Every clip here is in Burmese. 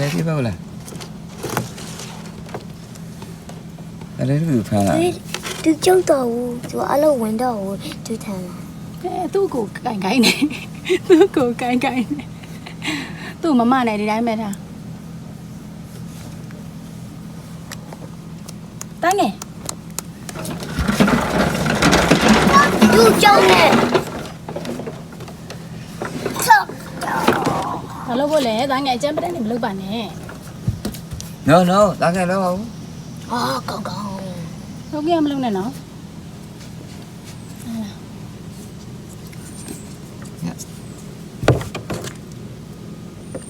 တယ်ဒီပါလားအဲ့ဒါလူဖမ်းလာသူကျုပ်တော်ဘူးသူအလုံးဝင်တော့ဘူးသူထမ်းလာသူ့ကိုကိုင်ကိုင်းနေသူ့ကိုကိုင်ကိုင်းနေသူ့မမနဲ့ဒီတိုင်းပဲထားတန်းငယ်သူကျုံနေဘာလို့ဖို့လဲတန်းငယ်အကျန်းပတဲ့နေမလုပ်ပါနဲ့ no တန်းငယ်လောက်အောင်ကောင်းလုပ်ကြမလုပ်နဲ့နော်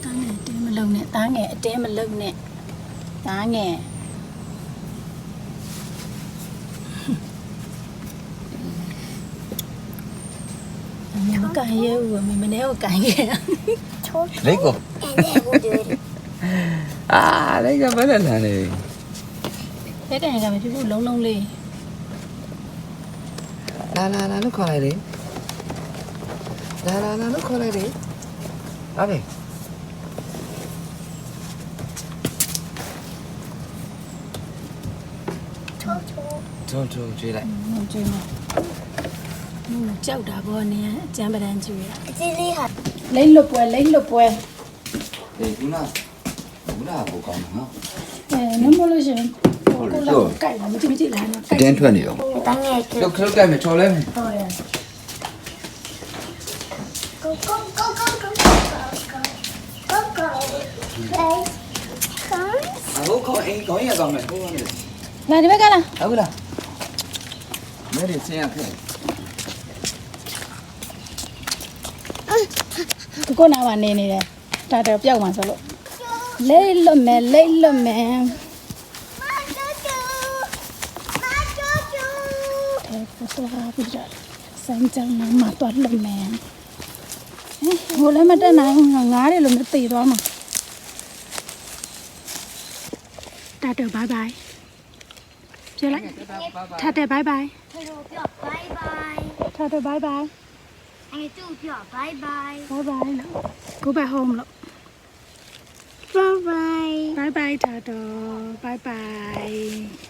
တန်းငယ်အတင်းမလုပ်နဲ့တန်းငယ်အတင်းမလုပ်နဲ့တန်းငယ်မကန်ရဲဘူးမနေကိုကန်ရဲလေးကိုလေးကဘာလဲလဲလက်ကန်ရကမဖြစ်ဘူးလုံးလုံးလေးလာလို့ခေါ်လိုက်လေလာလို့ခေါ်လိုက်လေဟာလေချိုးကျွေးလိုက်ကျွေးမှာကြောက်တာဘောနေအကျန်းပဒန်းကျွေးအကြီးလေးဟာလိမ့်လွတ်ပွဲဒီကူနာဘောကောင်းနော်နမလို့ရှင်ကိုလာကြိုက်လာမကြည့်လာနော်တင်းထွက်နေတော့တန်းငယ်ကျုပ်ခလုတ်ကြိုက်မယ်ချော်လဲမယ်ဟုတ်ရဲ့ကိုအခုခေါင်းအိမ်ခေါင်းရကောင်းမယ်ဟိုကနေလာဒီဘက်ကလာဟုတ်လားမဲရစင်ရခဲ့ကိုနာမနေနေတယ်ဒါတော့ပျောက်မှာဆိုလို့လိမ့်လွတ်မယ်မကျူအဲဆိုဟာပြကြစမ်းကြမ်းမှာတော့လွတ်မယ်ဟိုလည်းမတက်နိုင်ဘူးငားတယ်လို့မသိသွားမှာတာတော့ဘိုင်ဘိုင်ပြလိုက်တာတဲ့ဘိုင်ဘိုင်他说不要拜拜，တာတဲ့ဘိုင်ဘိုင်哎，就不要拜拜，ဘိုင်ဘိုင်လို့ go back home လို့拜拜。bye bye တာတော့ bye bye